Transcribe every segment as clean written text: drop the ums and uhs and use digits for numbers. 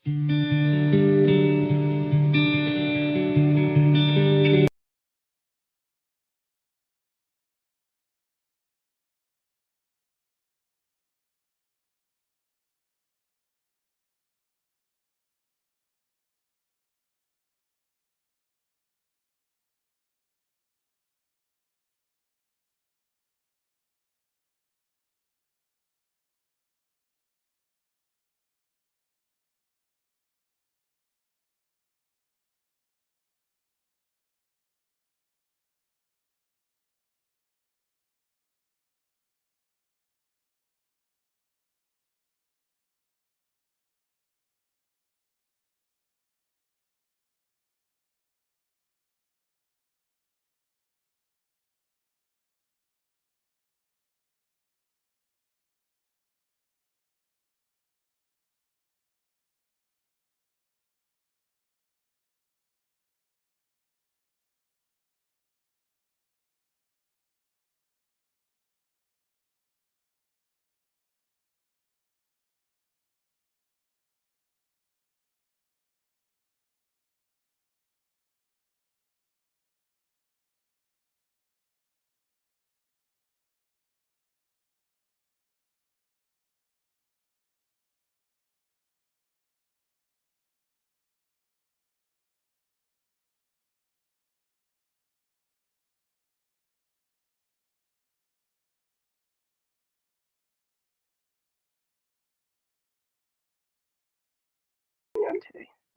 Today.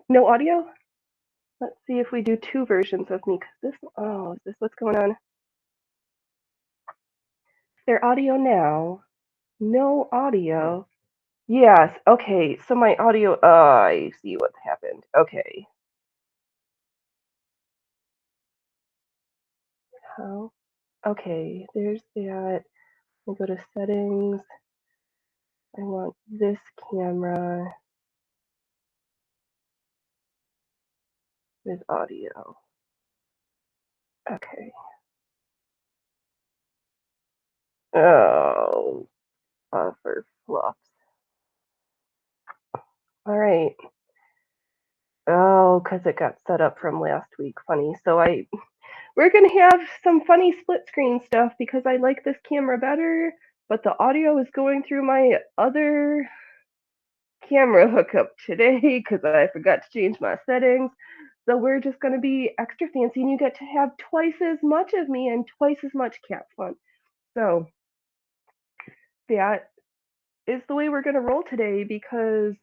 No audio? Let's see if we do two versions of me, because this, oh, is this what's going on? Their audio now. No audio. Yes, okay, so my audio, I see what's happened. Okay. How? Okay, there's that. We'll go to settings. I want this camera with audio. Okay. Oh, for flops. All right. Oh, because it got set up from last week. Funny. So we're gonna have some funny split screen stuff because I like this camera better, but the audio is going through my other camera hookup today because I forgot to change my settings. So we're just gonna be extra fancy, and you get to have twice as much of me and twice as much cat fun. So that is the way we're gonna roll today because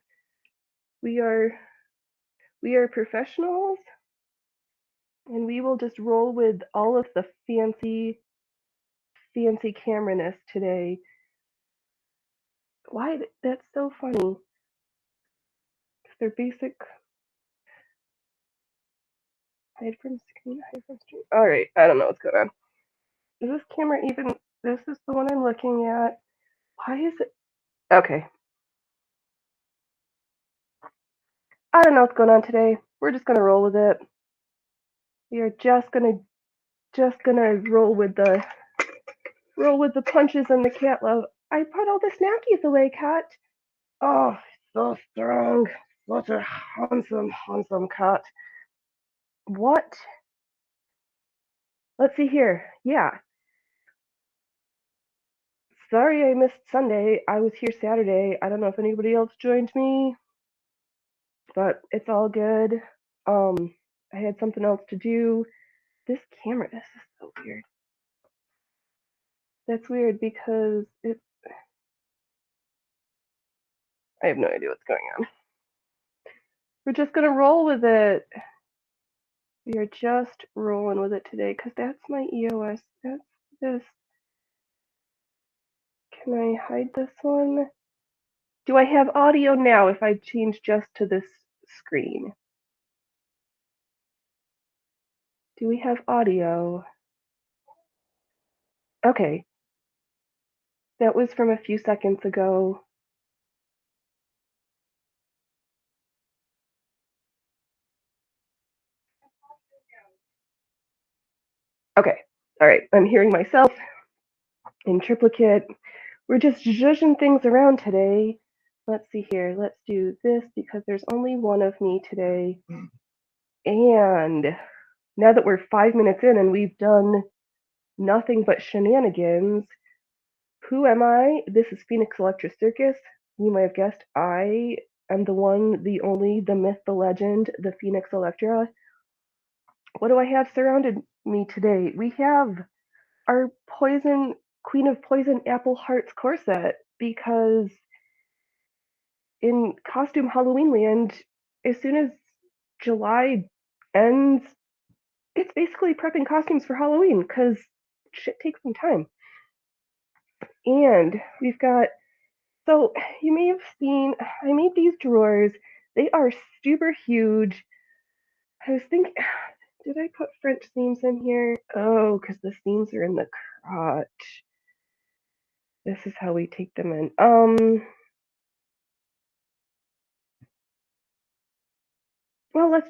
we are professionals, and we will just roll with all of the fancy camera-ness today. Why? That's so funny. They're basic. Hide from screen, hide from stream. All right, I don't know what's going on. Is this camera even? This is the one I'm looking at. Why is it? Okay. I don't know what's going on today. We're just gonna roll with it. We are just gonna roll with the punches and the cat love. I put all the snackies away, cat. Oh, so strong. Such a handsome cat. What? Let's see here. Yeah. Sorry I missed Sunday. I was here Saturday. I don't know if anybody else joined me, but it's all good. I had something else to do. This camera, this is so weird. That's weird because I have no idea what's going on. We're just gonna roll with it. We are just rolling with it today because that's my EOS. That's this. Can I hide this one? Do I have audio now if I change just to this screen? Do we have audio? Okay. That was from a few seconds ago. Okay. All right. I'm hearing myself in triplicate. We're just zhuzhing things around today. let's see here. Let's do this because there's only one of me today. And now that we're 5 minutes in and we've done nothing but shenanigans, who am I? This is Phoenix Electra Circus. You might have guessed I am the one, the only, the myth, the legend, the Phoenix Electra. What do I have surrounded me today? We have our Queen of Poison Apple Hearts corset, because in costume Halloween land, as soon as July ends, it's basically prepping costumes for Halloween because shit takes some time. And we've got, so you may have seen, I made these drawers. They are super huge. I was thinking, did I put French seams in here? Oh, because the seams are in the crotch. This is how we take them in. Well,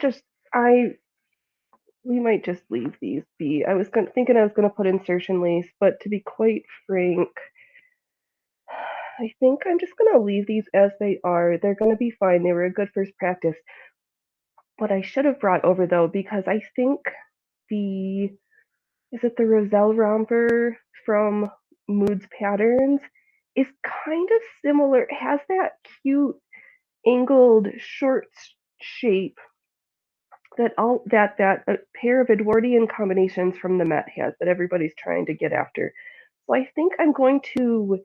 we might just leave these be. I was thinking I was gonna put insertion lace, but to be quite frank, I think I'm just gonna leave these as they are. They're gonna be fine. They were a good first practice. What I should have brought over though, because I think is it the Roselle romper from Moods Patterns is kind of similar. It has that cute angled short shape that a pair of Edwardian combinations from the Met has that everybody's trying to get after. So I think I'm going to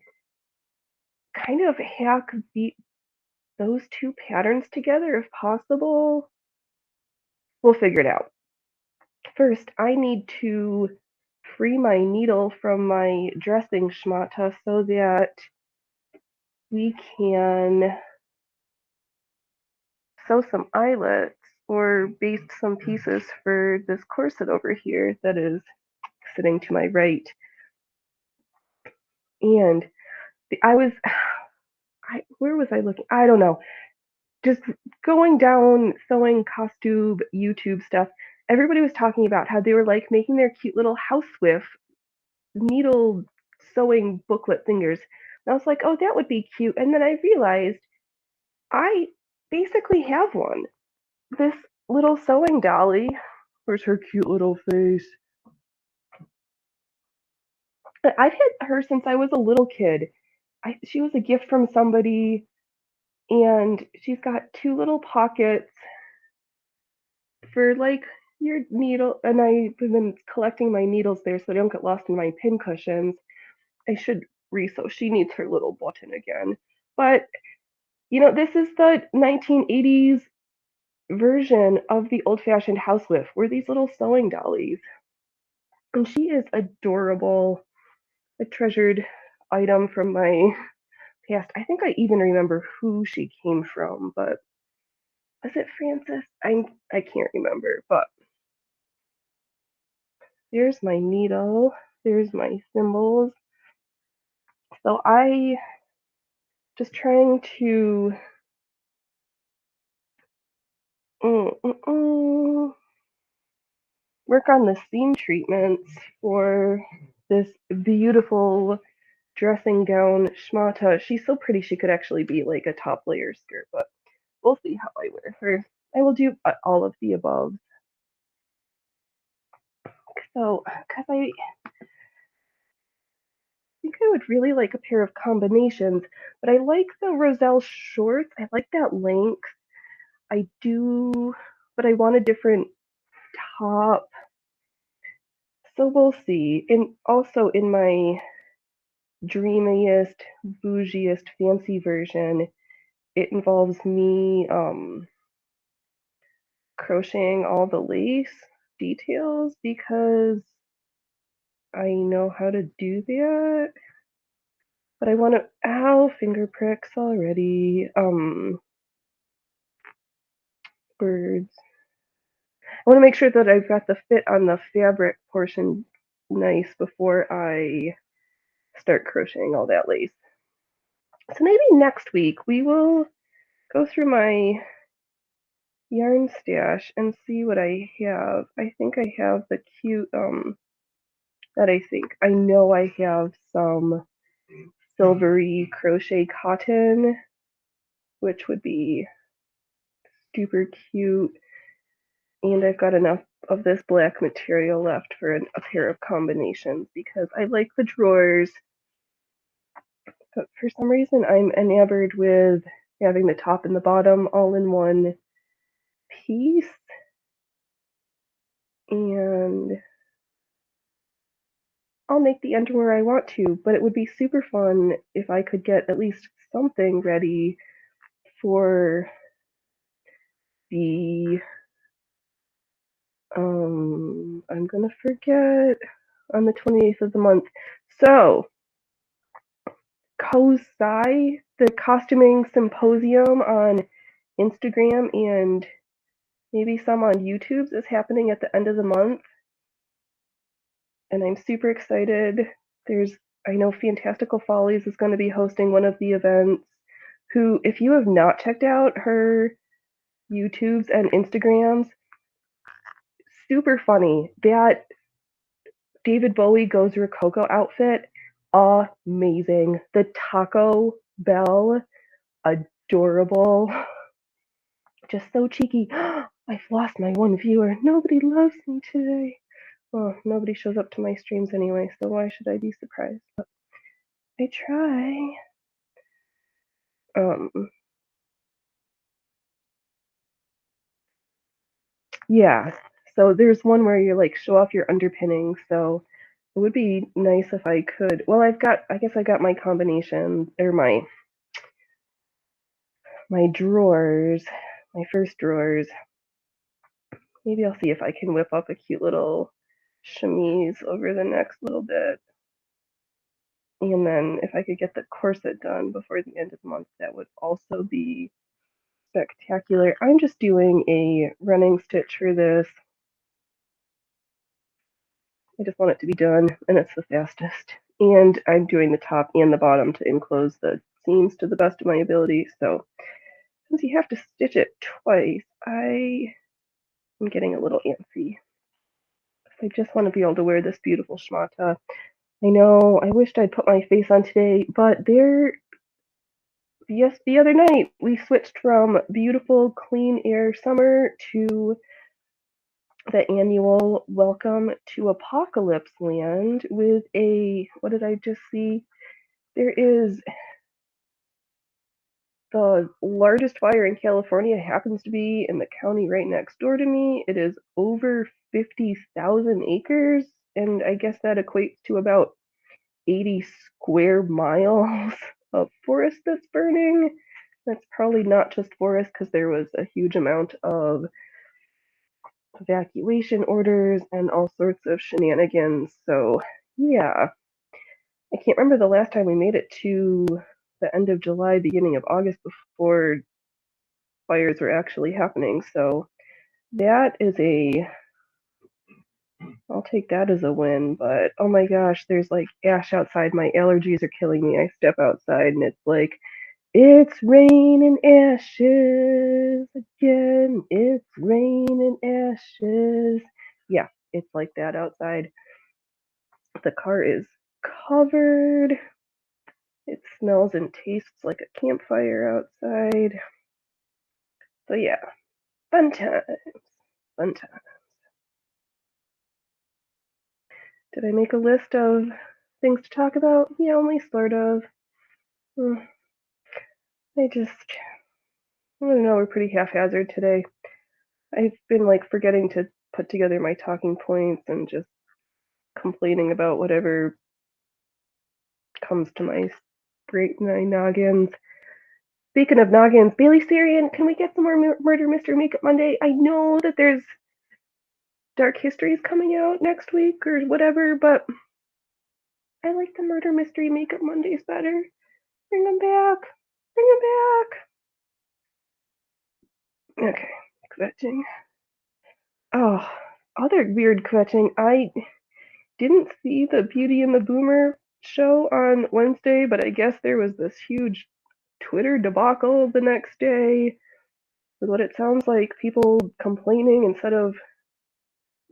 kind of hack those two patterns together if possible. We'll figure it out. First, I need to free my needle from my dressing schmata so that we can sew some eyelets or baste some pieces for this corset over here that is sitting to my right. And where was I looking? I don't know. Just going down sewing costume YouTube stuff. Everybody was talking about how they were like making their cute little housewife needle sewing booklet fingers. And I was like, oh, that would be cute. And then I realized I basically have one. This little sewing dolly. Where's her cute little face? I've had her since I was a little kid. She was a gift from somebody, and she's got two little pockets for like your needle. And I've been collecting my needles there so they don't get lost in my pin cushions. I should resew. She needs her little button again. But this is the 1980s version of the old-fashioned housewife. Were these little sewing dollies, and she is adorable. A treasured item from my past. I think I even remember who she came from, but was it Francis? I can't remember. But there's my needle. There's my thimbles. So I just trying to work on the seam treatments for this beautiful dressing gown schmata. She's so pretty she could actually be like a top layer skirt, but we'll see how I wear her. I will do all of the above. So, because I think I would really like a pair of combinations, but I like the Roselle shorts. I like that length. I do, but I want a different top. So we'll see. And also in my dreamiest, bougiest, fancy version, it involves me crocheting all the lace details because I know how to do that. But I want to, ow, finger pricks already. Birds. I want to make sure that I've got the fit on the fabric portion nice before I start crocheting all that lace. So maybe next week we will go through my yarn stash and see what I have. I think I have the cute, I know I have some silvery crochet cotton which would be super cute. And I've got enough of this black material left for a pair of combinations because I like the drawers. But for some reason, I'm enamored with having the top and the bottom all in one piece. And I'll make the underwear I want to, but it would be super fun if I could get at least something ready for the I'm gonna forget, on the 28th of the month. So COSI, the costuming symposium on Instagram and maybe some on YouTube, is happening at the end of the month, and I'm super excited. I know Fantastical Follies is going to be hosting one of the events. Who, if you have not checked out her YouTubes and Instagrams, super funny. That David Bowie Goes Rococo outfit, amazing. The Taco Bell, adorable. Just so cheeky. I've lost my one viewer. Nobody loves me today. Well, nobody shows up to my streams anyway, so why should I be surprised? But I try. Yeah. So there's one where you like show off your underpinnings. So it would be nice if I could. Well, I guess I got my combination or my drawers, my first drawers. Maybe I'll see if I can whip up a cute little chemise over the next little bit. And then if I could get the corset done before the end of the month, that would also be spectacular. I'm just doing a running stitch for this. I just want it to be done, and it's the fastest. And I'm doing the top and the bottom to enclose the seams to the best of my ability. So since you have to stitch it twice, I am getting a little antsy. I just want to be able to wear this beautiful schmata. I know, I wished I'd put my face on today, but the other night we switched from beautiful clean air summer to the annual Welcome to Apocalypse Land with what did I just see? There is the largest fire in California, happens to be in the county right next door to me. It is over 50,000 acres, and I guess that equates to about 80 square miles of forest that's burning. That's probably not just forest because there was a huge amount of evacuation orders and all sorts of shenanigans. So, yeah, I can't remember the last time we made it to the end of July, beginning of August before fires were actually happening. So, that is I'll take that as a win. But oh my gosh, there's like ash outside. My allergies are killing me. I step outside and it's like, it's raining ashes again. It's raining ashes. Yeah, it's like that outside. The car is covered. It smells and tastes like a campfire outside. So yeah, fun times. Fun times. Did I make a list of things to talk about? Yeah, only sort of. I don't know, we're pretty haphazard today. I've been like forgetting to put together my talking points and just complaining about whatever comes to my noggins. Speaking of noggins, Bailey Sarian, can we get some more Murder Mystery Makeup Monday? I know that there's Dark Histories coming out next week or whatever, but I like the Murder Mystery Makeup Mondays better. Bring them back. Bring them back. Okay, kvetching. Oh, other weird kvetching. I didn't see the Beauty and the Boomer show on Wednesday, but I guess there was this huge Twitter debacle the next day with what it sounds like people complaining instead of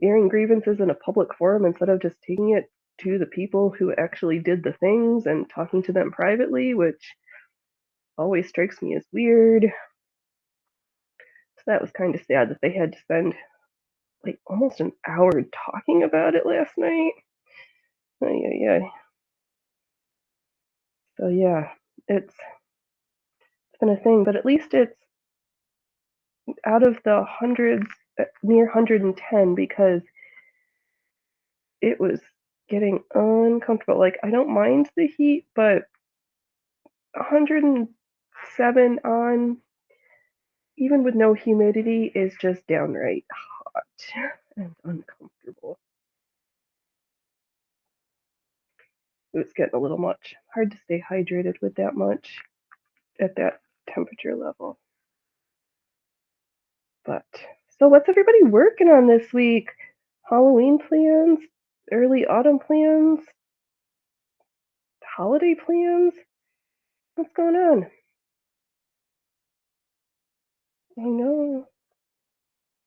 airing grievances in a public forum, instead of just taking it to the people who actually did the things and talking to them privately, which always strikes me as weird. So that was kind of sad that they had to spend like almost an hour talking about it last night. Yeah. So yeah, it's been a thing, but at least it's out of the hundreds, near 110, because it was getting uncomfortable. Like, I don't mind the heat, but 107 on, even with no humidity, is just downright hot and uncomfortable. It's getting a little much. Hard to stay hydrated with that much at that temperature level. But so what's everybody working on this week? Halloween plans? Early autumn plans? Holiday plans? What's going on? I know.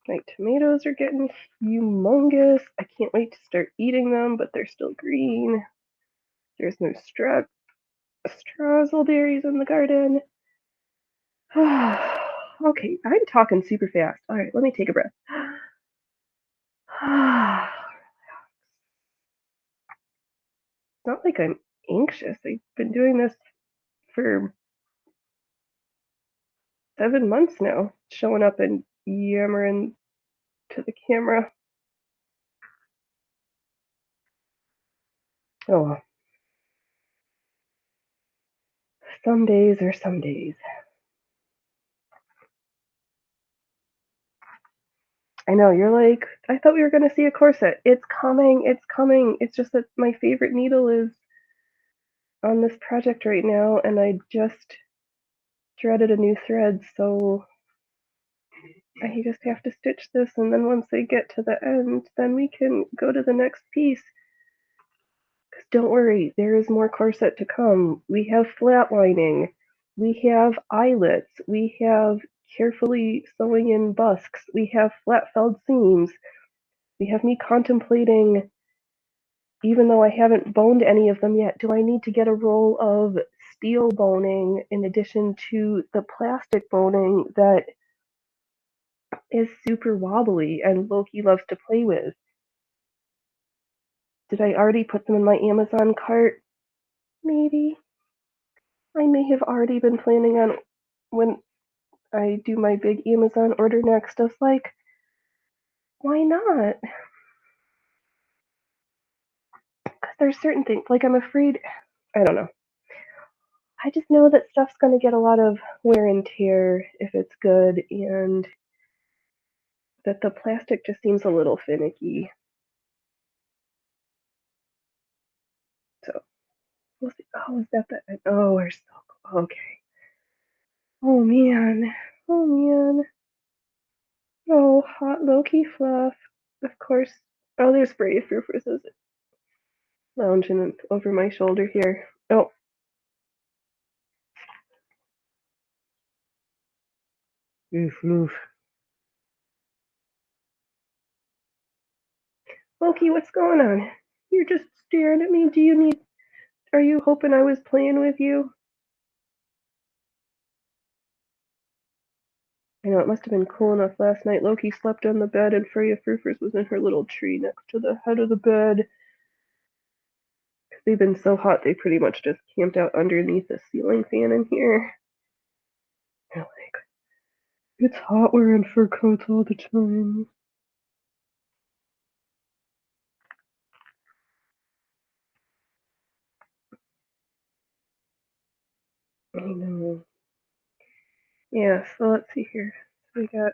My tomatoes are getting humongous. I can't wait to start eating them, but they're still green. There's no strazzleberries in the garden. Okay, I'm talking super fast. All right, let me take a breath. It's not like I'm anxious. I've been doing this for 7 months now, showing up and yammering to the camera. Oh well. Some days are some days. I know, you're like, I thought we were going to see a corset. It's coming, it's coming. It's just that my favorite needle is on this project right now, and I just threaded a new thread, so I just have to stitch this, and then once I get to the end, then we can go to the next piece. Because don't worry, there is more corset to come. We have flatlining, we have eyelets, we have carefully sewing in busks, we have flat felled seams, we have me contemplating, even though I haven't boned any of them yet, do I need to get a roll of steel boning in addition to the plastic boning that is super wobbly and Loki loves to play with? Did I already put them in my Amazon cart? Maybe. I may have already been planning on when I do my big Amazon order next. I was like, why not? Because there's certain things, like I'm afraid, I don't know. I just know that stuff's going to get a lot of wear and tear if it's good, and that the plastic just seems a little finicky. So we'll see. Oh, is that the? Oh, we're so okay. Oh man. Oh man. Oh, hot Loki fluff. Of course. Oh, there's Brave Fruiters lounging over my shoulder here. Oh. Oof, oof. Loki, what's going on? You're just staring at me. Are you hoping I was playing with you? I know, it must have been cool enough last night. Loki slept on the bed and Freya Frufers was in her little tree next to the head of the bed. They've been so hot, they pretty much just camped out underneath the ceiling fan in here. They're like, it's hot wearing fur coats all the time. I know. Yeah, so let's see here. So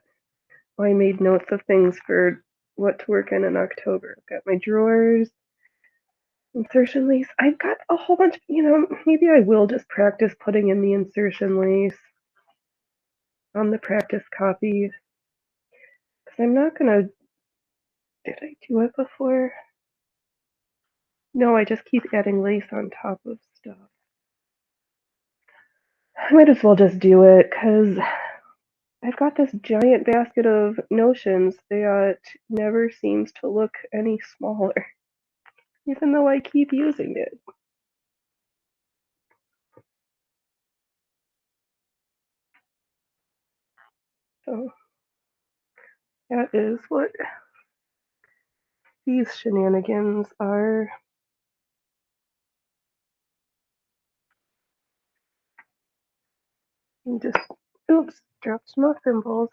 I made notes of things for what to work in October. I've got my drawers, insertion lace. I've got a whole bunch, maybe I will just practice putting in the insertion lace on the practice copy. Because I'm not going to, did I do it before? No, I just keep adding lace on top of stuff. I might as well just do it, because I've got this giant basket of notions that never seems to look any smaller, even though I keep using it. So that is what these shenanigans are. And just, oops, dropped my thimbles.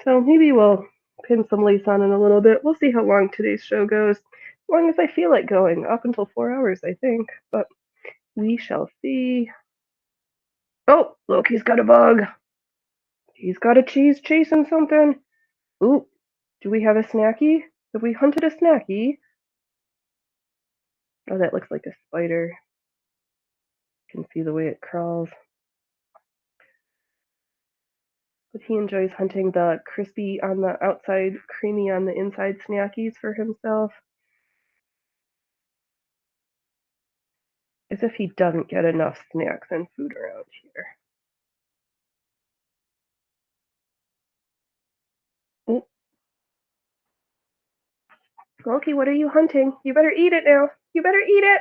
So maybe we'll pin some lace on in a little bit. We'll see how long today's show goes. As long as I feel like going, up until 4 hours, I think. But we shall see. Oh, look, he's got a bug. He's got a cheese chasing something. Ooh, do we have a snacky? Have we hunted a snacky? Oh, that looks like a spider. You can see the way it crawls. But he enjoys hunting the crispy on the outside, creamy on the inside snackies for himself. As if he doesn't get enough snacks and food around here. Ooh. Loki, what are you hunting? You better eat it now. You better eat it.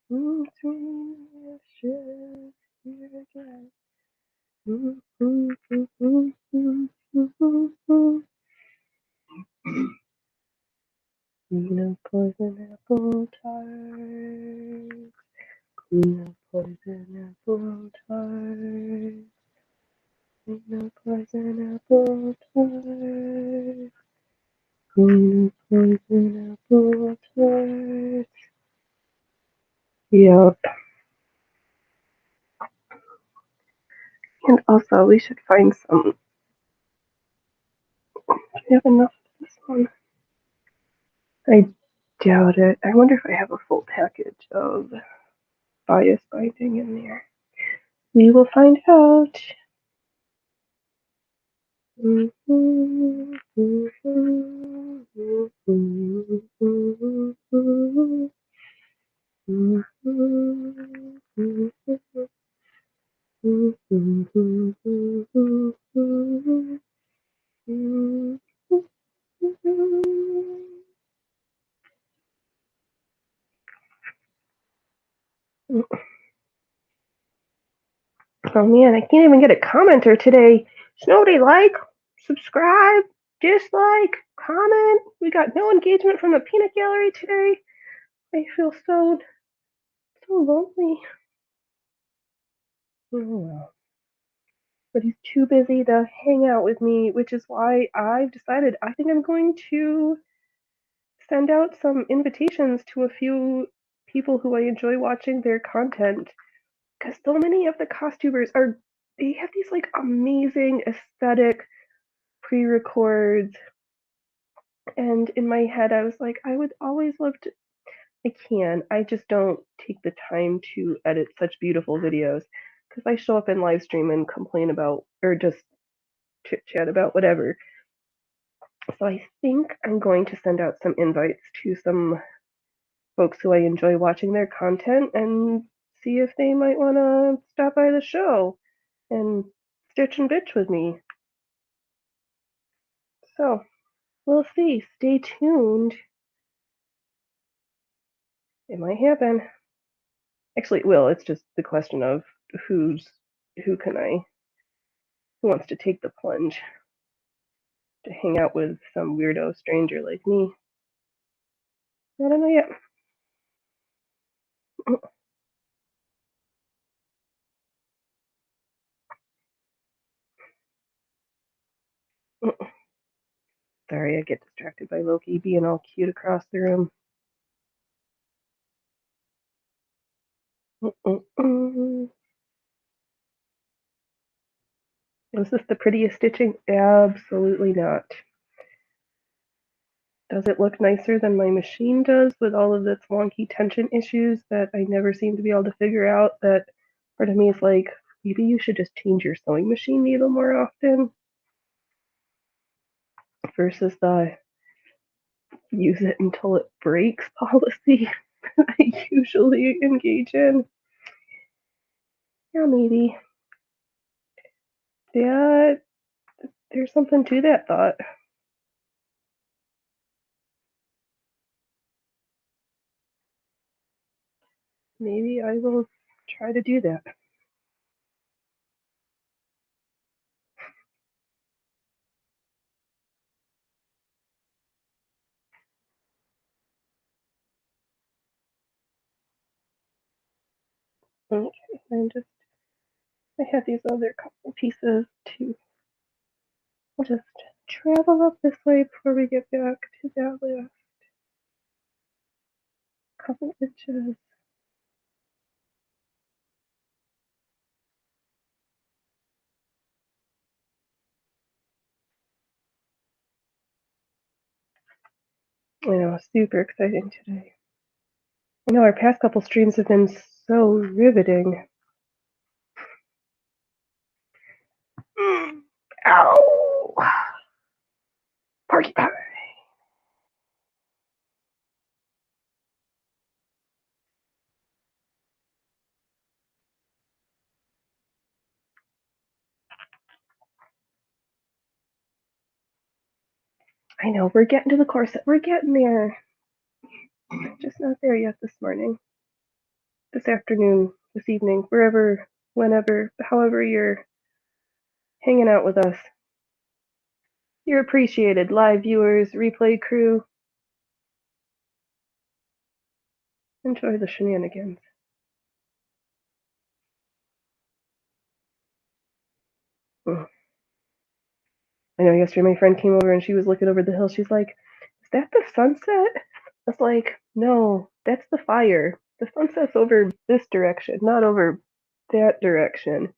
No poison apple tart. No poison apple tart. No poison apple tart. No poison apple tart. Yep. And also, we should find some. Do we have enough of this one? I doubt it. I wonder if I have a full package of bias binding in there. We will find out. Oh man, I can't even get a commenter today. Does nobody like, subscribe, dislike, comment? We got no engagement from the peanut gallery today. I feel so lonely. Oh well. But he's too busy to hang out with me, which is why I've decided I think I'm going to send out some invitations to a few people who I enjoy watching their content. Because so many of the costumers they have these like amazing aesthetic pre-records. And in my head, I was like, I would always love to. I just don't take the time to edit such beautiful videos because I show up in live stream and complain about, or just chit chat about whatever. So I think I'm going to send out some invites to some folks who I enjoy watching their content and see if they might want to stop by the show and stitch and bitch with me. So we'll see. Stay tuned. It might happen. Actually, it will. It's just the question of who wants to take the plunge to hang out with some weirdo stranger like me. I don't know yet. Sorry, I get distracted by Loki being all cute across the room. Is this the prettiest stitching? Absolutely not. Does it look nicer than my machine does with all of its wonky tension issues that I never seem to be able to figure out? That part of me is like, maybe you should just change your sewing machine needle more often versus the use it until it breaks policy I usually engage in. Yeah, maybe. Yeah, there's something to that thought. maybe I will try to do that. Okay, I have these other couple pieces too. We'll just travel up this way before we get back to that last couple inches. I know, super exciting today. I know our past couple streams have been so riveting. Ow! Porcupine. I know, we're getting to the corset. We're getting there. Just not there yet this morning, this afternoon, this evening, wherever, whenever, however you're hanging out with us. You're appreciated, live viewers, replay crew. Enjoy the shenanigans. I know yesterday my friend came over and she was looking over the hill. She's like, "Is that the sunset?" I was like, "No, that's the fire. The sunset's over this direction, not over that direction."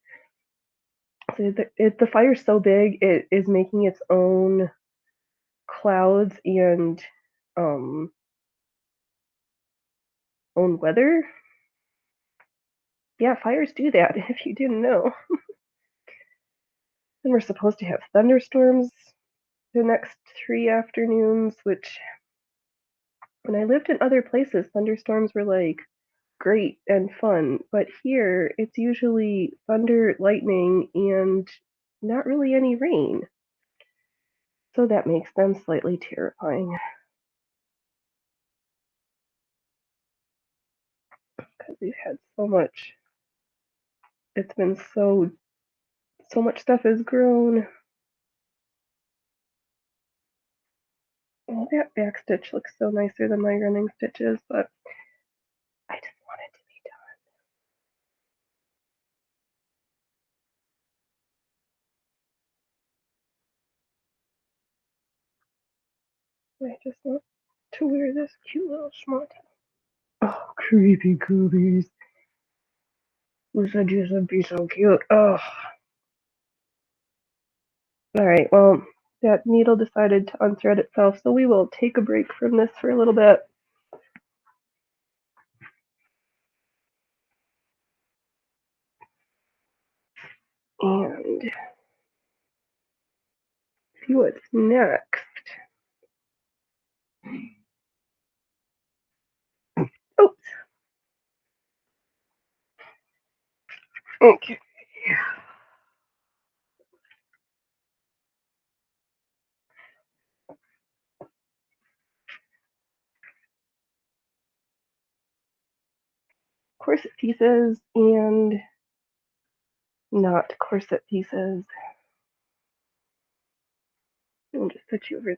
So the fire's so big, it is making its own clouds and own weather. Yeah, fires do that, if you didn't know. And we're supposed to have thunderstorms the next 3 afternoons, which when I lived in other places, thunderstorms were like great and fun. But here, it's usually thunder, lightning, and not really any rain. So that makes them slightly terrifying. Because we've had so much. It's been so much stuff has grown. Oh, that back stitch looks so nicer than my running stitches, but I just want it to be done. I just want to wear this cute little schmuck. Oh, creepy coobies. This would just be so cute. Oh. Alright, well, that needle decided to unthread itself, so we will take a break from this for a little bit. And see what's next. Oops. Okay. Corset pieces and not corset pieces. I'll just put you over there.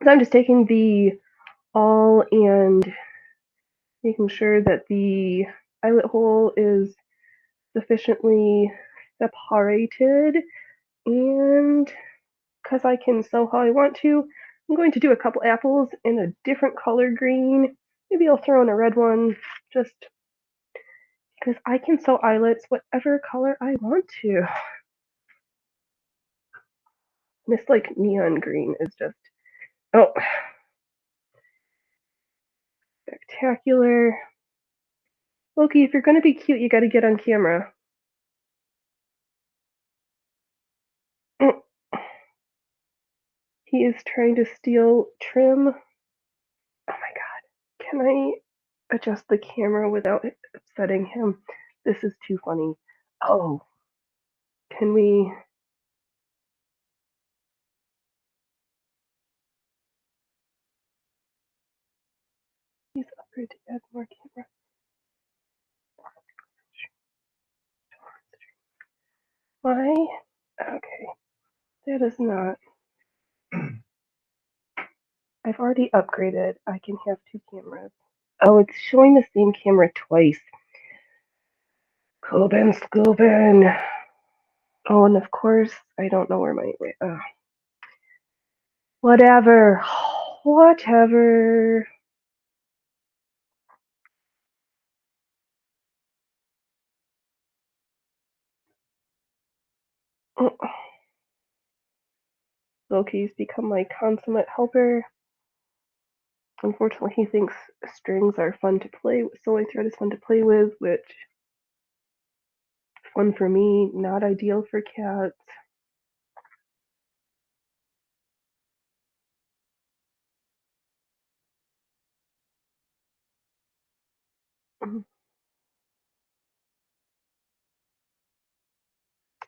So I'm just taking the awl and making sure that the eyelet hole is sufficiently separated, and because I can sew how I want to, I'm going to do a couple apples in a different color green. Maybe I'll throw in a red one, just because I can sew eyelets whatever color I want to. This like neon green is just, oh, spectacular. Loki, if you're going to be cute, you got to get on camera. He is trying to steal trim. Oh my god. Can I adjust the camera without upsetting him? This is too funny. Oh, can we? Please upgrade to add more camera. Why? Okay, that is not. I've already upgraded. I can have two cameras. Oh, it's showing the same camera twice. Scooben. Oh, and of course, I don't know where my. Whatever. Whatever. Loki's become my consummate helper. Unfortunately, he thinks strings are fun to play with. Sewing thread is fun to play with, which is fun for me, not ideal for cats.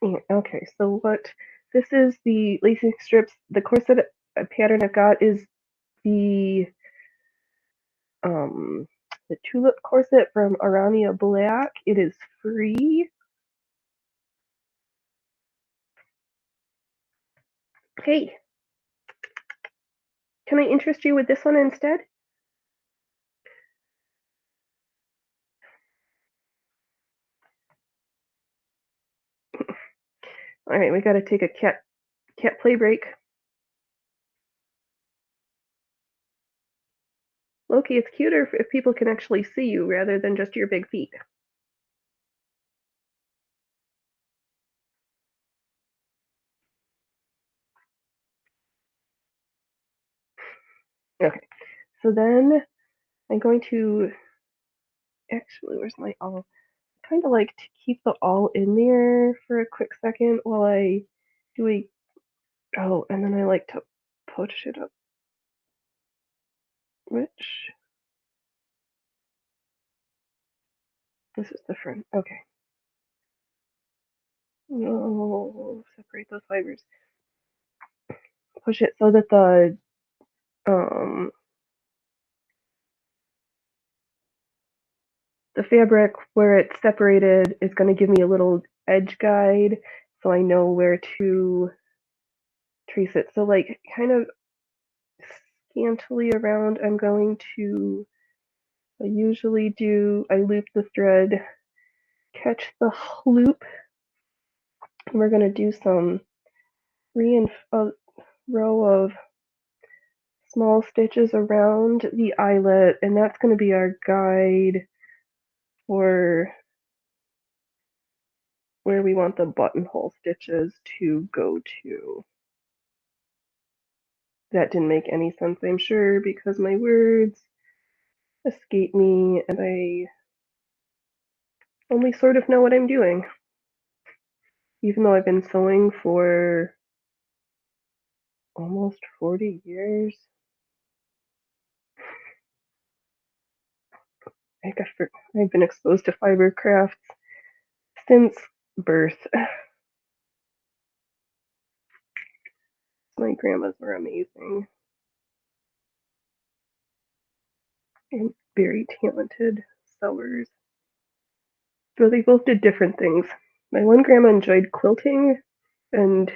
Yeah, okay, so what this is the lacing strips. The corset pattern I've got is the um the Tulip Corset from Aranea Black. It is free. Hey, can I interest you with this one instead? All right, we got to take a cat play break. Loki, it's cuter if people can actually see you rather than just your big feet. Okay, so then I'm going to actually, where's my all? I kind of like to keep the all in there for a quick second while I do a, oh, and then I like to push it up, which, this is the front, okay. No, separate those fibers. Push it so that the fabric where it's separated is going to give me a little edge guide so I know where to trace it. So like kind of scantily around, I'm going to, I usually do, I loop the thread, catch the loop, and we're going to do some a row of small stitches around the eyelet, and that's going to be our guide for where we want the buttonhole stitches to go to. That didn't make any sense, I'm sure, because my words escape me and I only sort of know what I'm doing. Even though I've been sewing for almost 40 years. I've been exposed to fiber crafts since birth. My grandmas were amazing and very talented sewers. So they both did different things. My one grandma enjoyed quilting and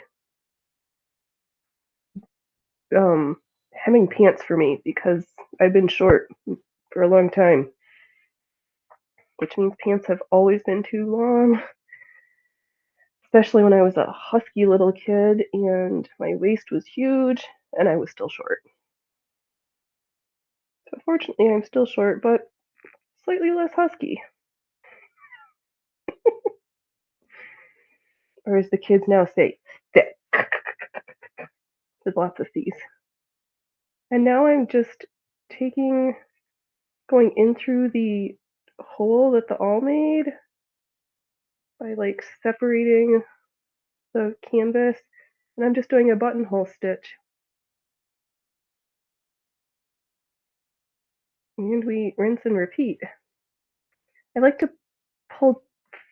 hemming pants for me because I've been short for a long time, which means pants have always been too long, especially when I was a husky little kid and my waist was huge and I was still short. So fortunately, I'm still short, but slightly less husky. Or as the kids now say, thick, with lots of C's. And now I'm just going in through the hole that the awl made by like separating the canvas, and I'm just doing a buttonhole stitch And we rinse and repeat. I like to pull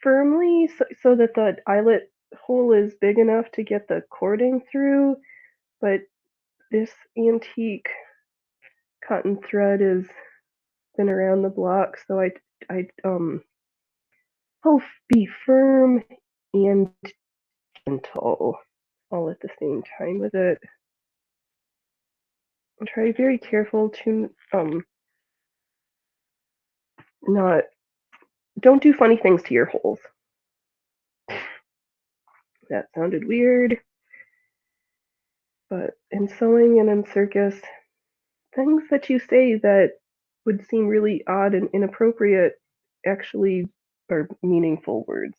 firmly so that the eyelet hole is big enough to get the cording through, but this antique cotton thread has been around the block, so I pull be firm and gentle all at the same time with it. And try very careful to not don't do funny things to your holes. That sounded weird, but in sewing and in circus, things that you say that would seem really odd and inappropriate actually are meaningful words.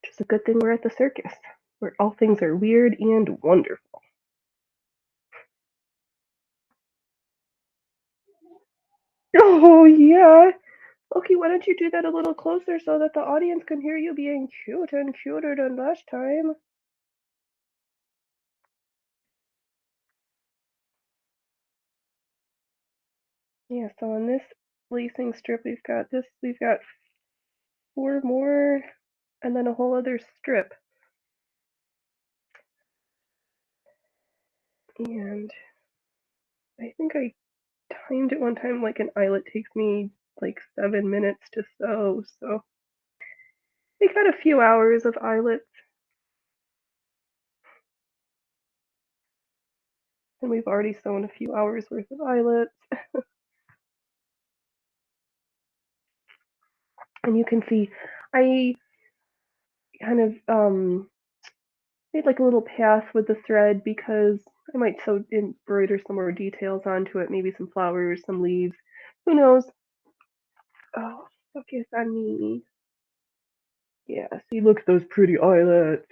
Which is a good thing we're at the circus, where all things are weird and wonderful. Oh, yeah. Okay, why don't you do that a little closer so that the audience can hear you being cute and cuter than last time? Yeah, so on this lacing strip, we've got 4 more, and then a whole other strip. And I think I timed it one time, like an eyelet takes me like 7 minutes to sew, so we got a few hours of eyelets. And we've already sewn a few hours worth of eyelets. And you can see I kind of made like a little path with the thread because I might embroider some more details onto it, maybe some flowers, some leaves, who knows. Oh, focus on me. Yeah, see, look at those pretty eyelets.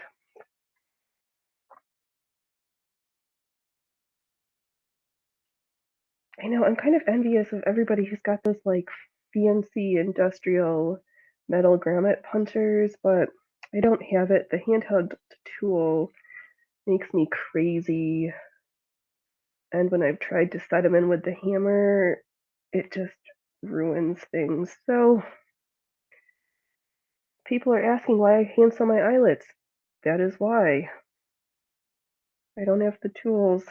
I know, I'm kind of envious of everybody who's got those like fancy industrial metal grommet punchers, but I don't have it. The handheld tool makes me crazy. And when I've tried to set them in with the hammer, it just ruins things. So people are asking why I hand sew my eyelets. That is why. I don't have the tools.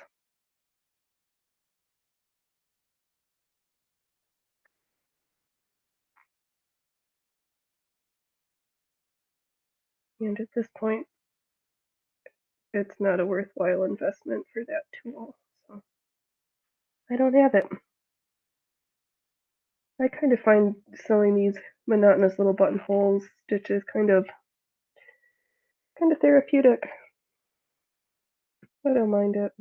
And at this point, it's not a worthwhile investment for that tool. So I don't have it. I kind of find sewing these monotonous little buttonholes stitches kind of therapeutic. I don't mind it.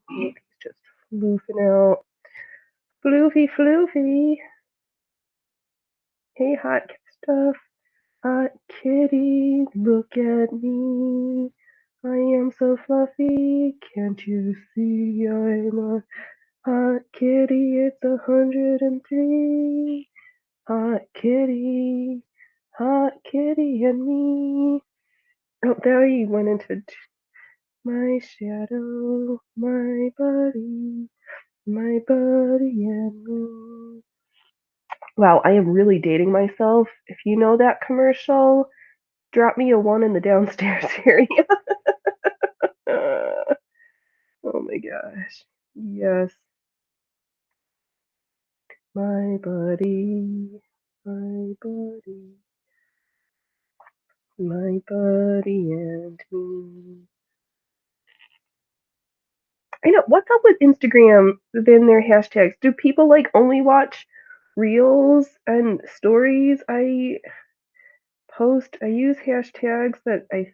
He's just floofing out. Floofy, floofy. Hey, hot stuff. Hot kitty, look at me. I am so fluffy, can't you see I'm a hot kitty? It's 103. Hot kitty and me. Oh, there he went into my shadow, my buddy and me. Wow, I am really dating myself. If you know that commercial, drop me a 1 in the downstairs area. Oh my gosh. Yes. My buddy, my buddy, my buddy and me. I know. What's up with Instagram within their hashtags? Do people like only watch reels and stories? I use hashtags that I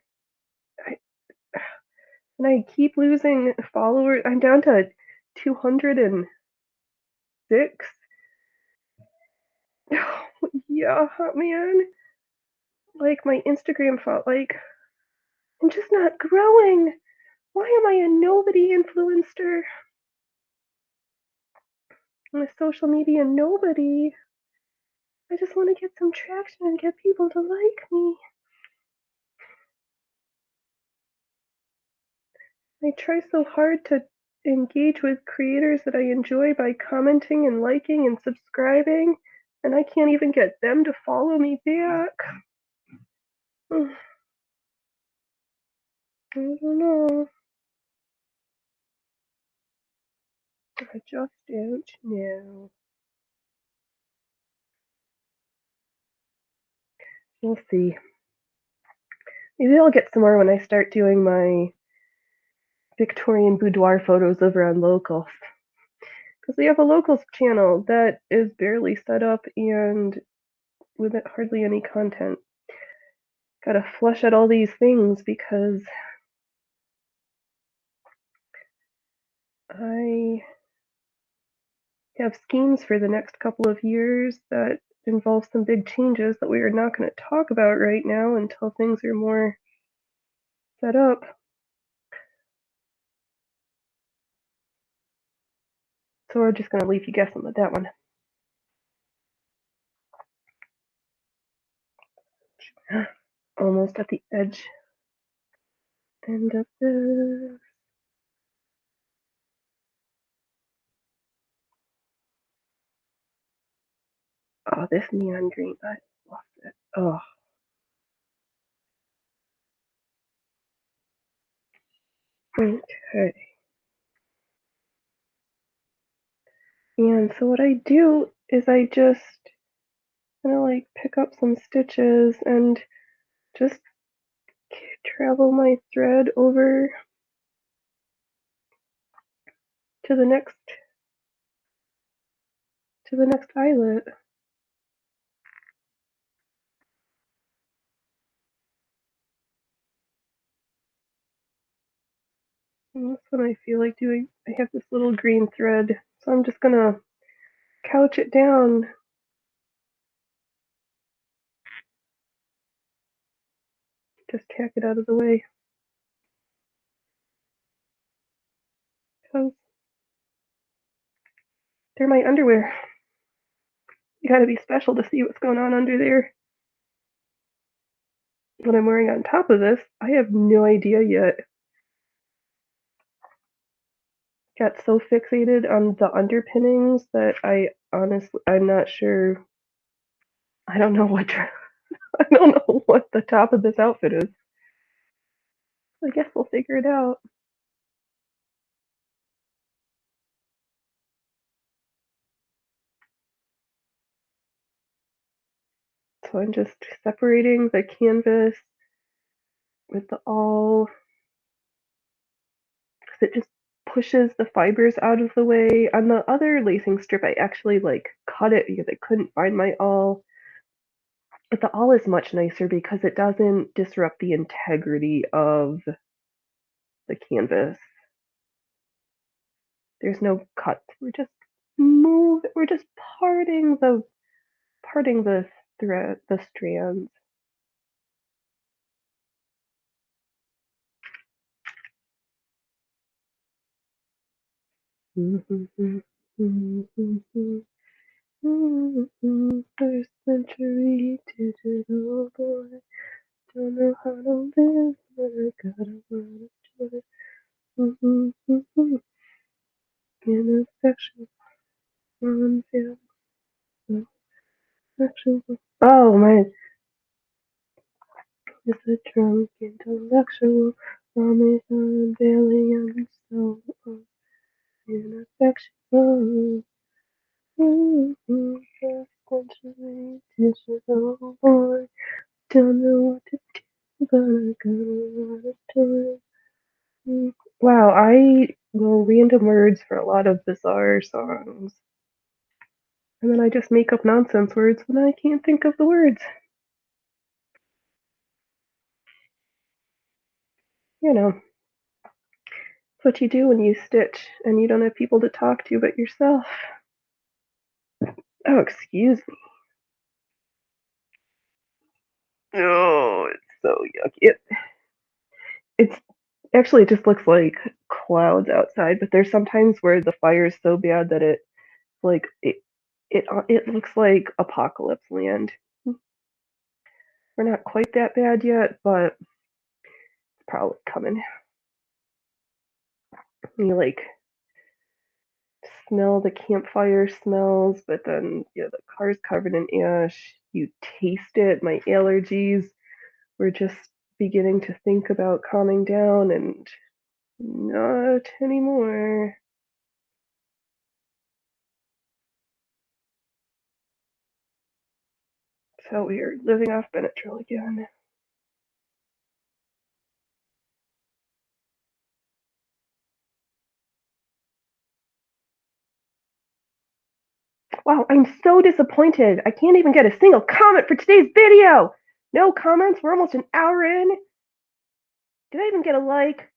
and I keep losing followers. I'm down to 206. Yeah, man. like my Instagram font. Like, I'm just not growing. Why am I a nobody influencer? I'm a social media nobody. I just want to get some traction and get people to like me. I try so hard to engage with creators that I enjoy by commenting and liking and subscribing, and I can't even get them to follow me back. I don't know. I just don't know. We'll see. Maybe I'll get some more when I start doing my Victorian boudoir photos over on Locals. Because we have a Locals channel that is barely set up and with hardly any content. Gotta flush out all these things because I have schemes for the next couple of years that involve some big changes that we are not going to talk about right now until things are more set up. So we're just going to leave you guessing with that one. Almost at the edge. End of this. Oh, this neon green. I lost it. Oh. Okay. And so what I do is I just kind of like pick up some stitches and just travel my thread over to the next eyelet. And that's what I feel like doing. I have this little green thread, so I'm just gonna couch it down. Just tack it out of the way. Because they're my underwear. You gotta be special to see what's going on under there. What I'm wearing on top of this, I have no idea yet. Got so fixated on the underpinnings that I'm not sure. I don't know what I don't know what the top of this outfit is. I guess we'll figure it out. So I'm just separating the canvas with the awl because it just pushes the fibers out of the way. On the other lacing strip, I actually like cut it because I couldn't find my awl. But the awl is much nicer because it doesn't disrupt the integrity of the canvas. There's no cuts. We're just parting the thread, the strands. First century digital boy, don't know how to live, but I got a lot of joy. In affection, oh man, it's a drunk intellectual, promise unveiling and so on. In affection, first century digital boy, don't know what to do, but I got a lot of joy. Wow, I know random words for a lot of bizarre songs. And then I just make up nonsense words when I can't think of the words. You know, it's what you do when you stitch and you don't have people to talk to but yourself. Oh, excuse me. Oh, it's so yucky. It's actually, it just looks like clouds outside, but there's sometimes where the fire is so bad that like it looks like apocalypse land. We're not quite that bad yet, but it's probably coming. You like smell the campfire smells, but then the car's covered in ash. You taste it. My allergies were just beginning to think about calming down, and not anymore. So weird, living off Benadryl again. Wow, I'm so disappointed. I can't even get a single comment for today's video. No comments. We're almost an hour in. Did I even get a like?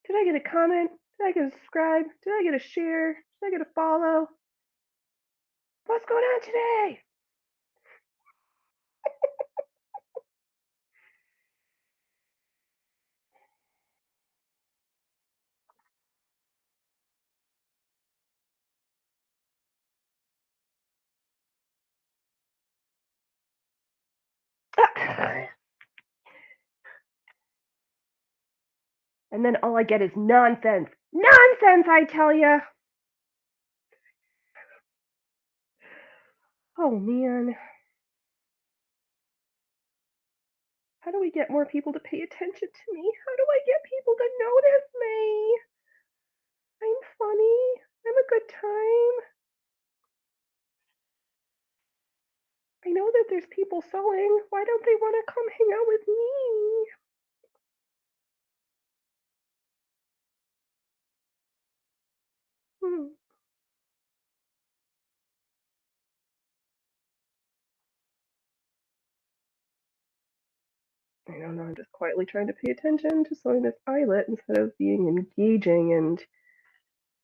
Did I get a comment? Did I get a subscribe? Did I get a share? Did I get a follow? What's going on today? And then all I get is nonsense. Nonsense, I tell ya. Oh man. How do we get more people to pay attention to me? How do I get people to notice me? I'm funny. I'm a good time. I know that there's people sewing. Why don't they want to come hang out with me? Hmm. I don't know. I'm just quietly trying to pay attention to sewing this eyelet instead of being engaging and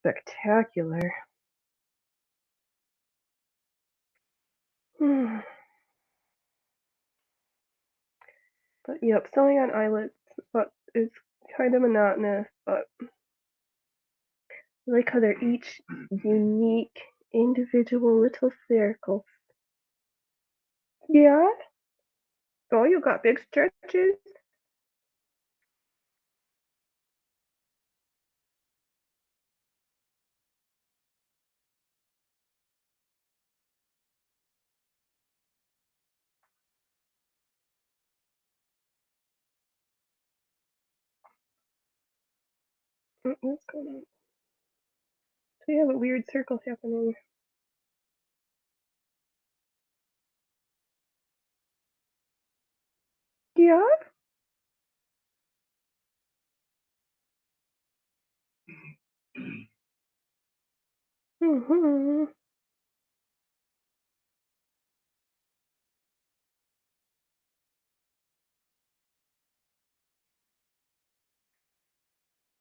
spectacular. Hmm. But yep, sewing on eyelets but is kind of monotonous, but I like how they're each unique, individual little circles. Yeah? Oh, you got big stretches? What's going on? So we have a weird circle happening. Yeah? Mm-hmm.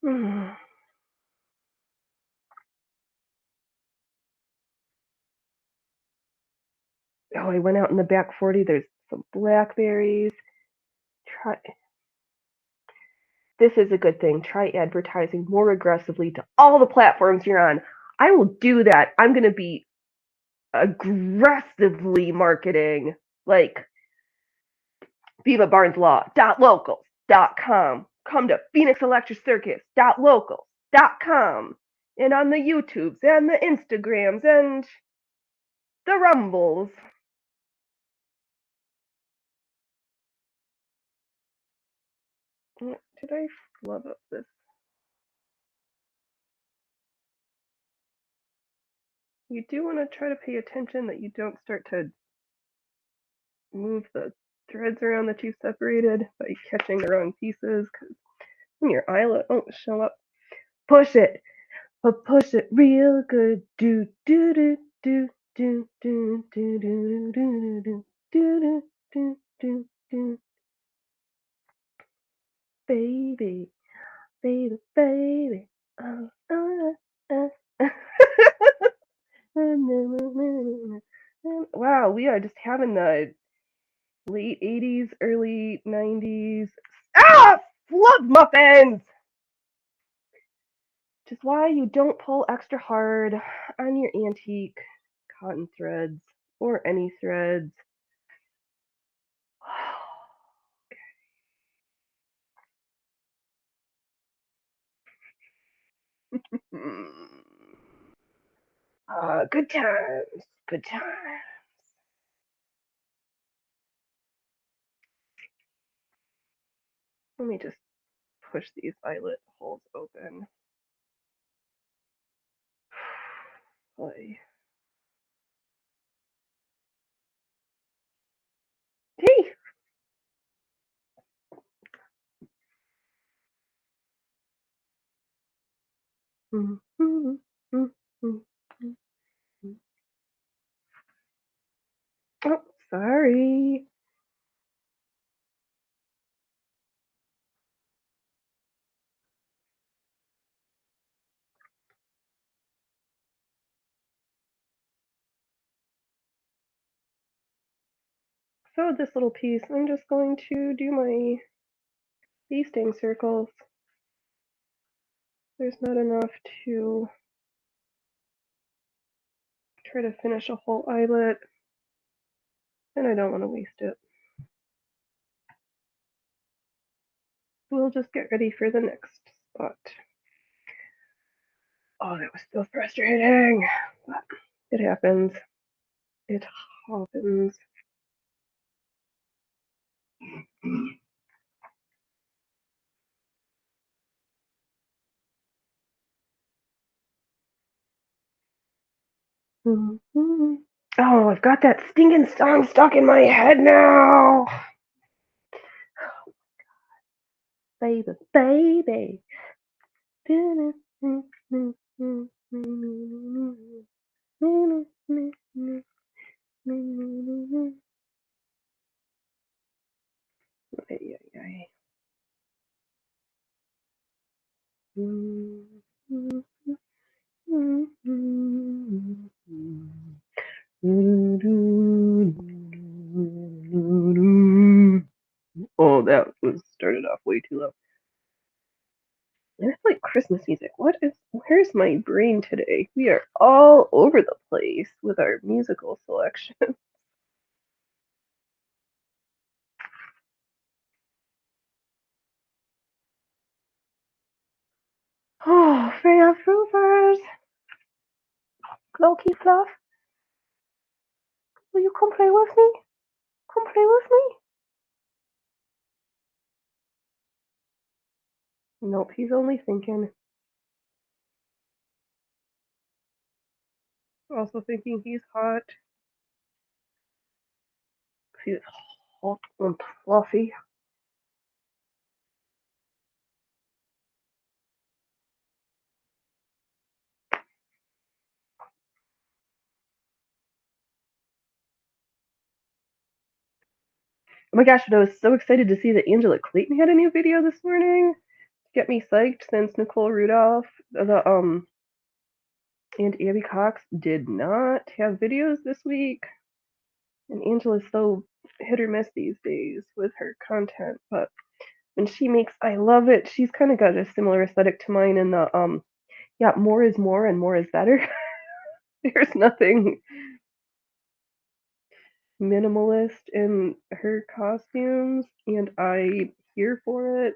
Mm. Oh, I went out in the back 40. There's some blackberries. Try. This is a good thing. Try advertising more aggressively to all the platforms you're on. I will do that. I'm going to be aggressively marketing like BeavaBarnesLaw.locals.com. Come to PhoenixElectricCircus.locals.com. And on the YouTubes and the Instagrams and the Rumbles. Did I flub up this? You do want to try to pay attention that you don't start to move the threads around that you separated by catching the wrong pieces, because when your eyelet won't show up. Push it, but push it real good. Do do do do do do do do do do do do do do. Baby, baby, baby. Oh, oh, oh. Wow, we are just having the late 80s, early 90s. Ah! Love muffins! Which is why you don't pull extra hard on your antique cotton threads or any threads. Good times. Good times. Let me just push these eyelet holes open. Boy. Hey! Oh, sorry. So this little piece, I'm just going to do my basting circles. There's not enough to try to finish a whole eyelet, and I don't want to waste it. We'll just get ready for the next spot. Oh, that was so frustrating. But it happens. It happens. Oh, I've got that stinking song stuck in my head now. Baby, baby. Ay, ay, ay. Oh, that was started off way too low. And it's like Christmas music. Where's my brain today? We are all over the place with our musical selection. Oh, Freya Frovers. Loki Fluff. Will you come play with me? Come play with me? Nope, he's only thinking. Also thinking he's hot. He's hot and fluffy. Oh my gosh, but I was so excited to see that Angela Clayton had a new video this morning. Get me psyched since Nicole Rudolph, and Abby Cox did not have videos this week. And Angela's so hit or miss these days with her content, but when she makes, I love it. She's kind of got a similar aesthetic to mine in the yeah, more is more and more is better. There's nothing minimalist in her costumes, and I here for it.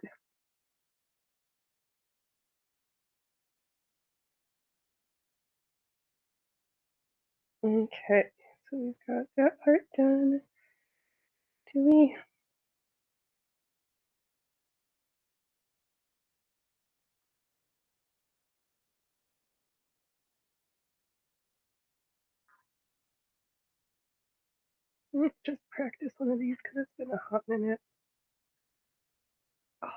Okay, so we've got that part done. Do we? Let's just practice one of these because it's been a hot minute. Oh.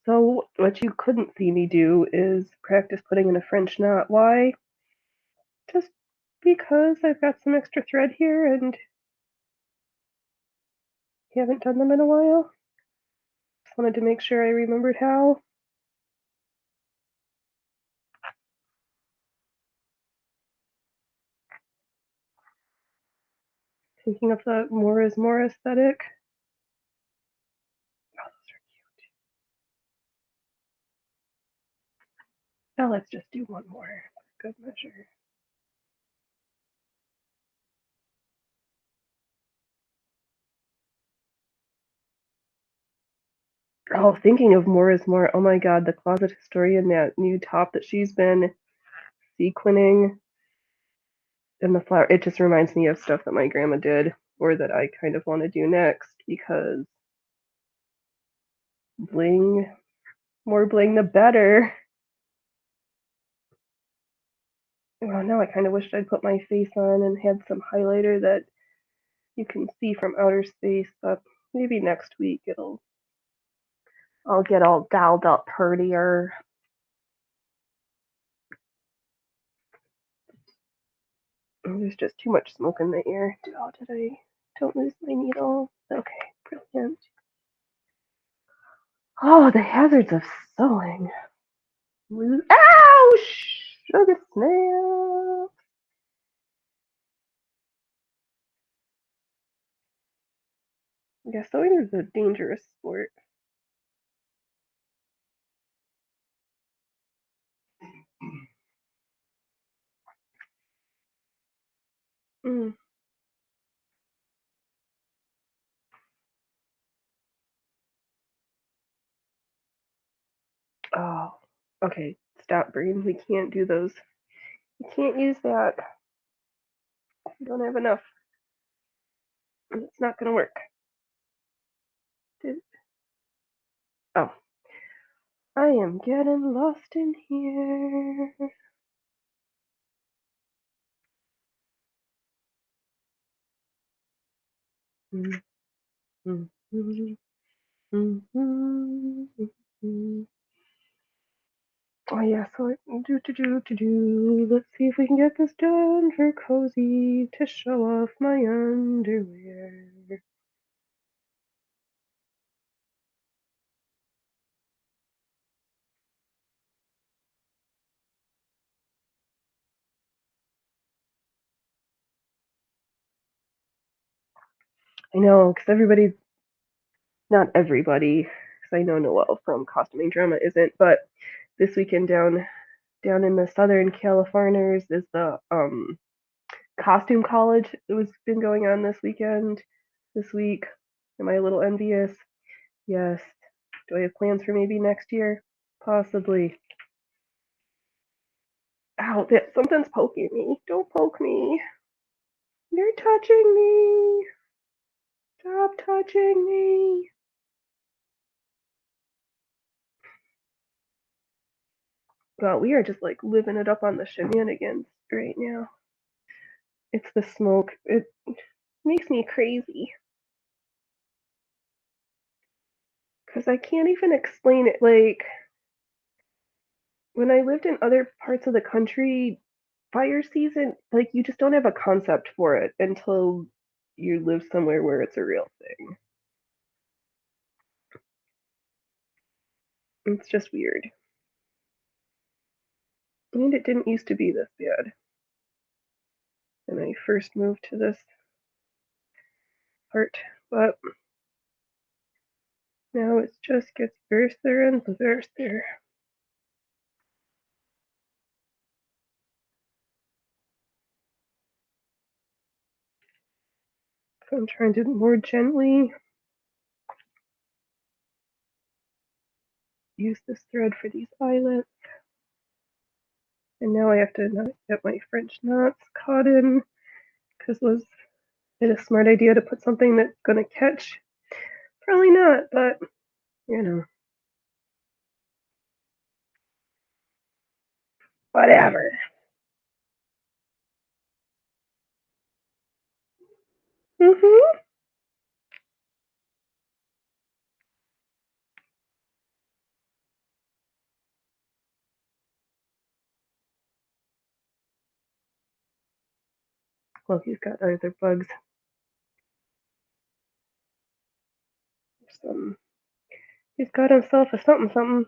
So what you couldn't see me do is practice putting in a French knot. Why? Just because I've got some extra thread here and haven't done them in a while. Just wanted to make sure I remembered how. Thinking of the more is more aesthetic. Oh, those are cute. Now let's just do one more. Good measure. Oh, thinking of more is more. Oh my god, the Closet Historian, that new top that she's been sequining and the flower. It just reminds me of stuff that my grandma did or that I kind of want to do next because bling, more bling the better. Well, now I kind of wished I'd put my face on and had some highlighter that you can see from outer space, but maybe next week I'll get all dolled up prettier. There's just too much smoke in the air. Oh, did I? Don't lose my needle. Okay, brilliant. Oh, the hazards of sewing. Ow! Sugar snap. Yeah, sewing is a dangerous sport. Mm. Oh, okay. Stop, brain. We can't do those. We can't use that. We don't have enough. It's not gonna work. Oh, I am getting lost in here. Mm, mm, mm, mm, mm, mm. Oh yeah, so let's see if we can get this done for Cozy to show off my underwear. I know, because not everybody, because I know Noelle from Costuming Drama isn't, but this weekend down in the Southern Californias is the costume college that was been going on this week. Am I a little envious? Yes. Do I have plans for maybe next year? Possibly. Ow, something's poking me. Don't poke me. You're touching me. Stop touching me. Well, we are just like living it up on the shenanigans right now. It's the smoke. It makes me crazy. Because I can't even explain it. Like, when I lived in other parts of the country, fire season, like, you just don't have a concept for it until you live somewhere where it's a real thing. It's just weird. And it didn't used to be this bad when I first moved to this part, but now it just gets worse there and worse there. So I'm trying to more gently use this thread for these eyelets. And now I have to not get my French knots caught in, because was it a smart idea to put something that's going to catch? Probably not, but you know, whatever. Mhm. Well, he's got other bugs. He's got himself a something something.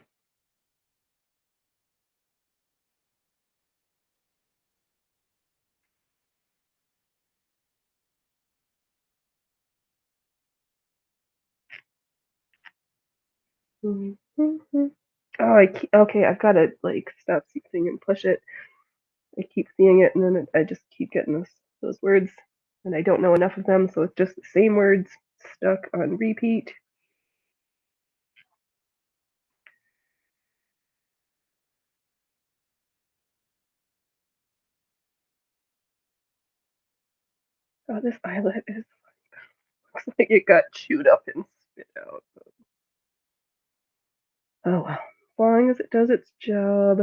Okay, I've got to like stop seeing and push it. I keep seeing it, and then I just keep getting those words, and I don't know enough of them, so it's just the same words stuck on repeat. Oh, this eyelet looks like it got chewed up and spit out. Oh well, as long as it does its job.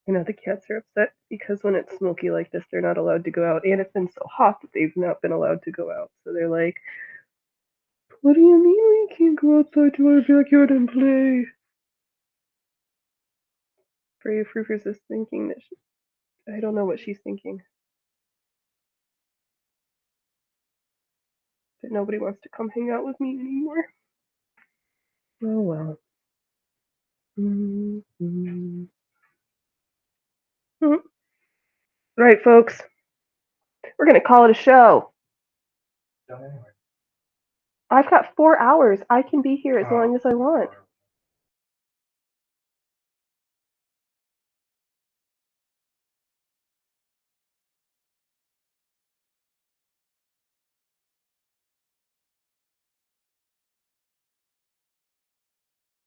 You know, the cats are upset because when it's smoky like this, they're not allowed to go out, and it's been so hot that they've not been allowed to go out. So they're like, "What do you mean we can't go outside to our backyard and play?" Brave Rufus is thinking that I don't know what she's thinking. That nobody wants to come hang out with me anymore. Oh well. Mm-hmm. Right, folks. We're gonna call it a show. I've got 4 hours. I can be here as long as I want.